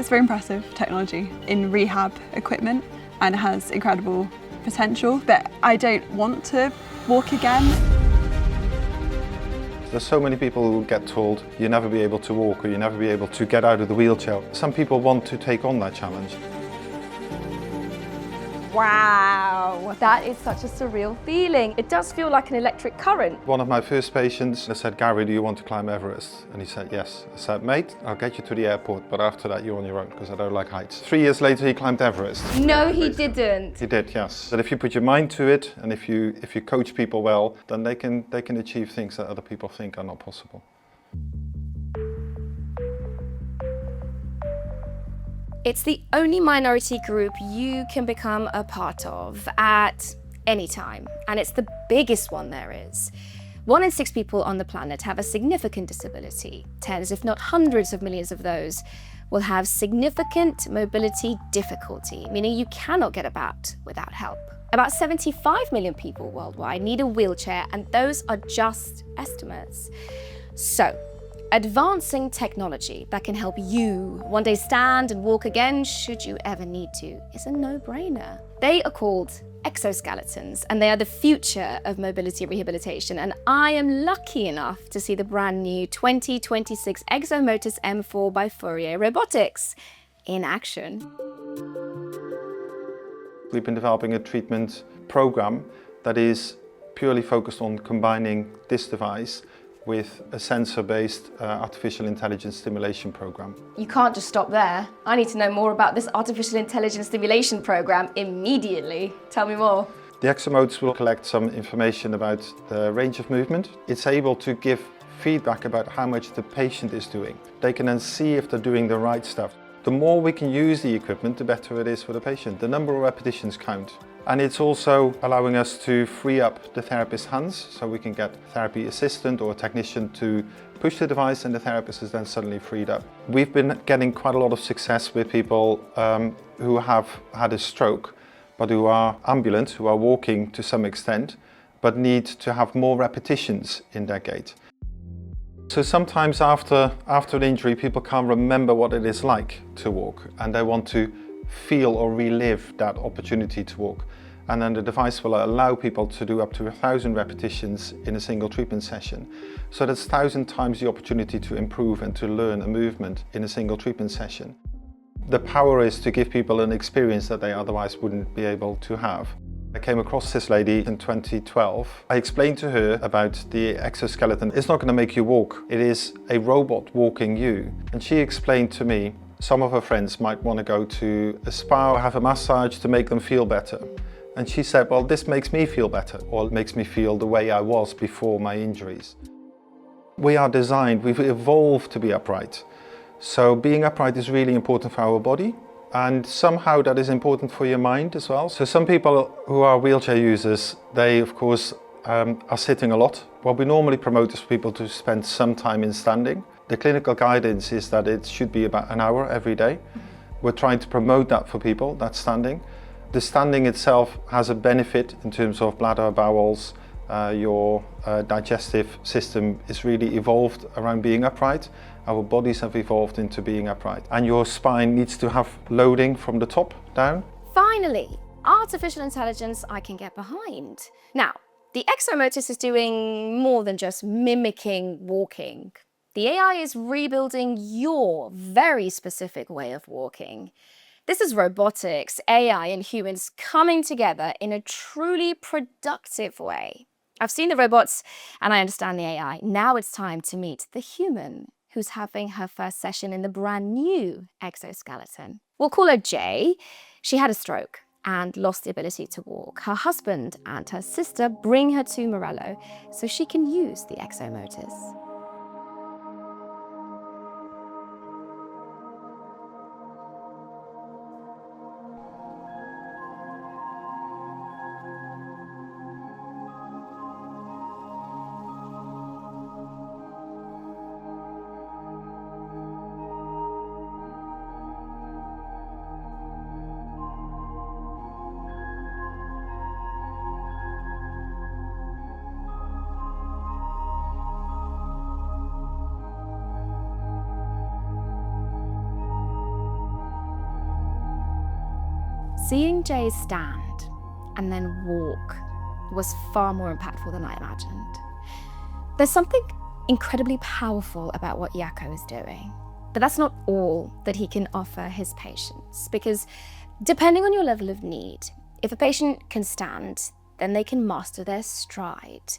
It's very impressive technology in rehab equipment and has incredible potential, but I don't want to walk again. There's so many people who get told you'll never be able to walk or you'll never be able to get out of the wheelchair. Some people want to take on that challenge. Wow, that is such a surreal feeling. It does feel like an electric current. One of my first patients, I said, "Gary, do you want to climb Everest?" And he said, "Yes." I said, "Mate, I'll get you to the airport, but after that you're on your own because I don't like heights." 3 years later he climbed Everest. No, he didn't. He did, yes. But if you put your mind to it and if you coach people well, then they can achieve things that other people think are not possible. It's the only minority group you can become a part of at any time, and it's the biggest one there is. 1 in 6 people on the planet have a significant disability. Tens, if not hundreds of millions of those will have significant mobility difficulty, meaning you cannot get about without help. About 75 million people worldwide need a wheelchair, and those are just estimates. So, advancing technology that can help you one day stand and walk again should you ever need to is a no-brainer. They are called exoskeletons, and they are the future of mobility rehabilitation, and I am lucky enough to see the brand new 2026 ExoMotus M4 by Robotics in action. We've been developing a treatment program that is purely focused on combining this device with a sensor-based artificial intelligence stimulation program. You can't just stop there. I need to know more about this artificial intelligence stimulation program immediately. Tell me more. The ExoMotus will collect some information about the range of movement. It's able to give feedback about how much the patient is doing. They can then see if they're doing the right stuff. The more we can use the equipment, the better it is for the patient. The number of repetitions count. And it's also allowing us to free up the therapist's hands, so we can get a therapy assistant or a technician to push the device and the therapist is then suddenly freed up. We've been getting quite a lot of success with people who have had a stroke, but who are ambulant, who are walking to some extent, but need to have more repetitions in their gait. So sometimes after an injury, people can't remember what it is like to walk, and they want to feel or relive that opportunity to walk. And then the device will allow people to do up to 1,000 repetitions in a single treatment session. So that's 1,000 times the opportunity to improve and to learn a movement in a single treatment session. The power is to give people an experience that they otherwise wouldn't be able to have. I came across this lady in 2012. I explained to her about the exoskeleton. It's not going to make you walk. It is a robot walking you. And she explained to me some of her friends might want to go to a spa or have a massage to make them feel better. And she said, well, this makes me feel better, or it makes me feel the way I was before my injuries. We are designed, we've evolved to be upright. So being upright is really important for our body, and somehow that is important for your mind as well. So some people who are wheelchair users, they of course are sitting a lot. What we normally promote is for people to spend some time in standing. The clinical guidance is that it should be about an hour every day. We're trying to promote that for people, that standing. The standing itself has a benefit in terms of bladder, bowels, your digestive system is really evolved around being upright. Our bodies have evolved into being upright. And your spine needs to have loading from the top down. Finally, artificial intelligence I can get behind. Now, the ExoMotus is doing more than just mimicking walking. The AI is rebuilding your very specific way of walking. This is robotics, AI, and humans coming together in a truly productive way. I've seen the robots and I understand the AI. Now it's time to meet the human who's having her first session in the brand new exoskeleton. We'll call her Jay. She had a stroke and lost the ability to walk. Her husband and her sister bring her to Morello so she can use the ExoMotus. seeing Jay stand and then walk was far more impactful than I imagined. There's something incredibly powerful about what Yako is doing, but that's not all that he can offer his patients, because depending on your level of need, if a patient can stand, then they can master their stride.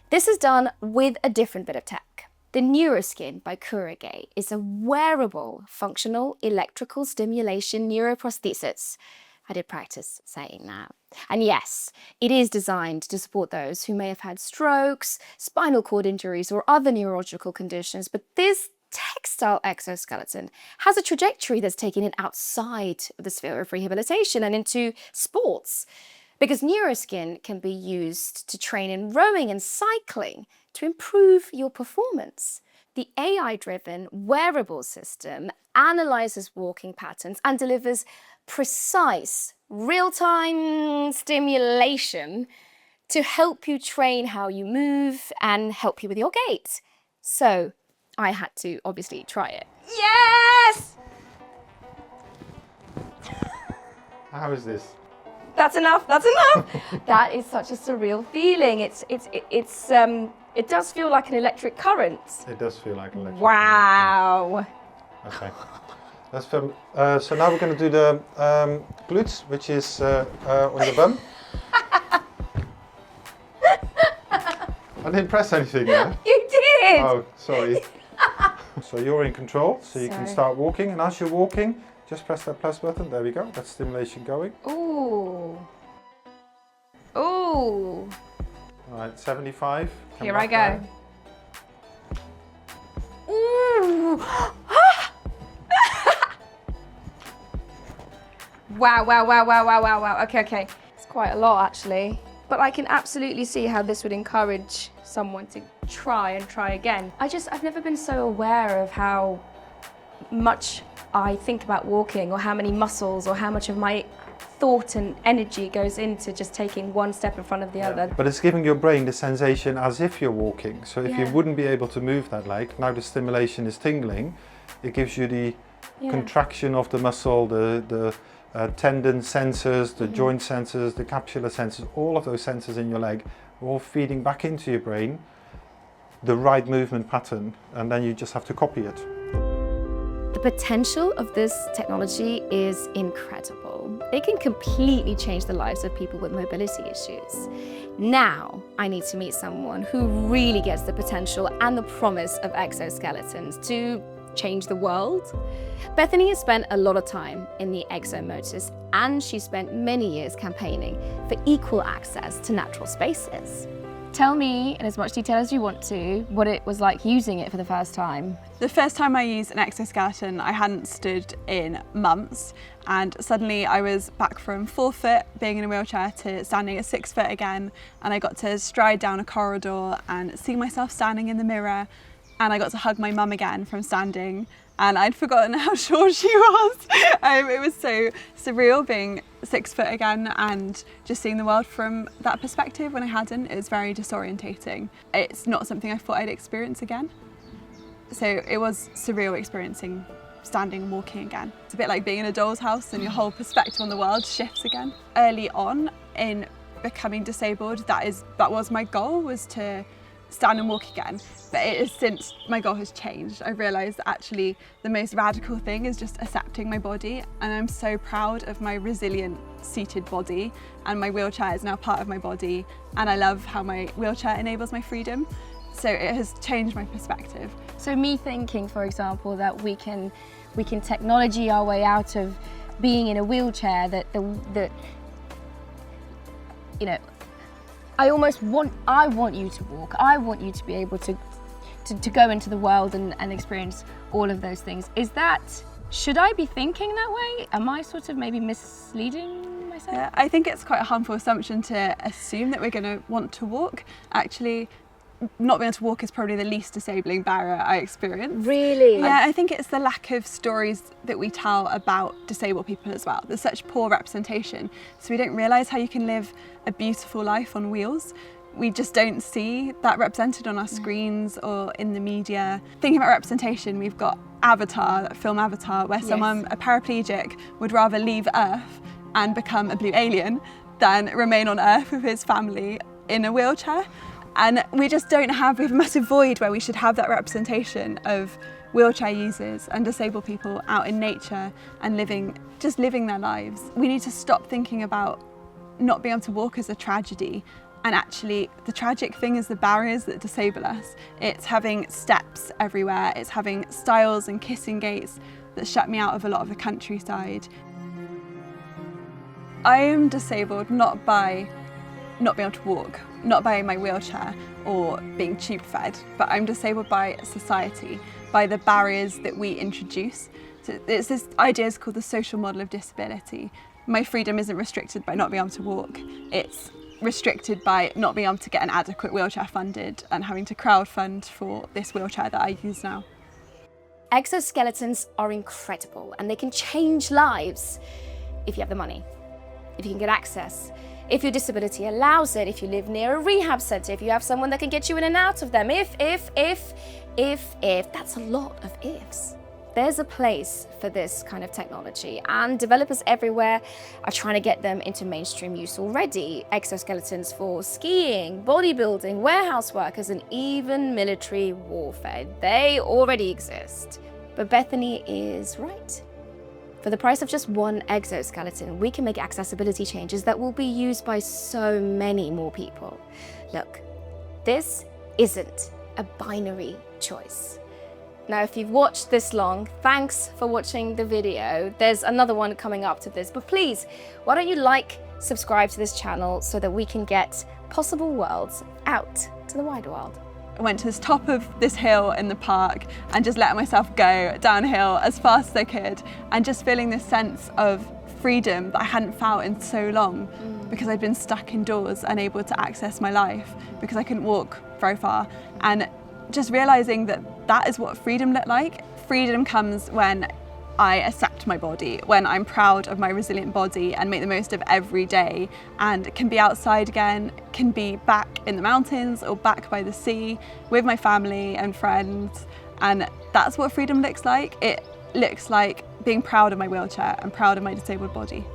This is done with a different bit of tech. The NeuroSkin by Kurage is a wearable, functional electrical stimulation neuroprosthesis. I did practice saying that. And yes, it is designed to support those who may have had strokes, spinal cord injuries, or other neurological conditions, but this textile exoskeleton has a trajectory that's taken it outside of the sphere of rehabilitation and into sports, because NeuroSkin can be used to train in rowing and cycling to improve your performance. The AI-driven wearable system analyzes walking patterns and delivers precise, real-time stimulation to help you train how you move and help you with your gait. So I had to obviously try it. Yes! How is this? That's enough, that's enough. That is such a surreal feeling. It does feel like an electric current. It does feel like an electric Wow. current. Okay. That's so now we're going to do the glutes, which is on the bum. I didn't press anything there. You did! Oh, sorry. So you're in control, so you can start walking, and as you're walking, just press that plus button. There we go. That's stimulation going. Ooh. Ooh. All right, 75. Here I go. Ooh. Wow. Okay. It's quite a lot, actually. But I can absolutely see how this would encourage someone to try again. I've never been so aware of how much I think about walking, or how many muscles, or how much of my thought and energy goes into just taking one step in front of the other. But it's giving your brain the sensation as if you're walking. So if you wouldn't be able to move that leg, now the stimulation is tingling, it gives you the contraction of the muscle, the tendon sensors, the joint sensors, the capsular sensors, all of those sensors in your leg are all feeding back into your brain the right movement pattern, and then you just have to copy it. The potential of this technology is incredible. It can completely change the lives of people with mobility issues. Now, I need to meet someone who really gets the potential and the promise of exoskeletons to change the world. Bethany has spent a lot of time in the ExoMotus, and she spent many years campaigning for equal access to natural spaces. Tell me, in as much detail as you want to, what it was like using it for the first time. The first time I used an exoskeleton, I hadn't stood in months, and suddenly I was back from 4 foot being in a wheelchair to standing at 6 foot again, and I got to stride down a corridor and see myself standing in the mirror, and I got to hug my mum again from standing, and I'd forgotten how short she was. It was so surreal being 6 foot again and just seeing the world from that perspective when I hadn't. It was very disorientating. It's not something I thought I'd experience again. So it was surreal experiencing standing and walking again. It's a bit like being in a doll's house and your whole perspective on the world shifts again. Early on in becoming disabled, that was my goal, was to stand and walk again. But it is since my goal has changed. I've realised that actually the most radical thing is just accepting my body, and I'm so proud of my resilient seated body, and my wheelchair is now part of my body, and I love how my wheelchair enables my freedom. So it has changed my perspective. So me thinking, for example, that we can technology our way out of being in a wheelchair, that you know, I want you to walk. I want you to be able to go into the world and experience all of those things. Should I be thinking that way? Am I sort of maybe misleading myself? Yeah, I think it's quite a harmful assumption to assume that we're going to want to walk. Actually, not being able to walk is probably the least disabling barrier I experience. Really? Yeah, I think it's the lack of stories that we tell about disabled people as well. There's such poor representation, so we don't realise how you can live a beautiful life on wheels. We just don't see that represented on our screens or in the media. Thinking about representation, we've got Avatar, that film Avatar, where someone, a paraplegic, would rather leave Earth and become a blue alien than remain on Earth with his family in a wheelchair. And we just don't have, we have a massive void where we should have that representation of wheelchair users and disabled people out in nature and just living their lives. We need to stop thinking about not being able to walk as a tragedy, and actually the tragic thing is the barriers that disable us. It's having steps everywhere, it's having stiles and kissing gates that shut me out of a lot of the countryside. I am disabled not by not being able to walk, not by my wheelchair or being tube fed, but I'm disabled by society, by the barriers that we introduce. So it's this idea is called the social model of disability. My freedom isn't restricted by not being able to walk. It's restricted by not being able to get an adequate wheelchair funded and having to crowdfund for this wheelchair that I use now. Exoskeletons are incredible and they can change lives if you have the money, if you can get access, if your disability allows it, if you live near a rehab centre, if you have someone that can get you in and out of them, if, that's a lot of ifs. There's a place for this kind of technology, and developers everywhere are trying to get them into mainstream use already. Exoskeletons for skiing, bodybuilding, warehouse workers, and even military warfare. They already exist. But Bethany is right. For the price of just one exoskeleton, we can make accessibility changes that will be used by so many more people. Look, this isn't a binary choice. Now, if you've watched this long, thanks for watching the video. There's another one coming up to this, but please, why don't you like, subscribe to this channel so that we can get possible worlds out to the wider world. I went to the top of this hill in the park and just let myself go downhill as fast as I could, and just feeling this sense of freedom that I hadn't felt in so long because I'd been stuck indoors, unable to access my life because I couldn't walk very far. And just realizing that that is what freedom looked like. Freedom comes when I accept my body, when I'm proud of my resilient body and make the most of every day, and can be outside again, can be back in the mountains or back by the sea with my family and friends. And that's what freedom looks like. It looks like being proud of my wheelchair and proud of my disabled body.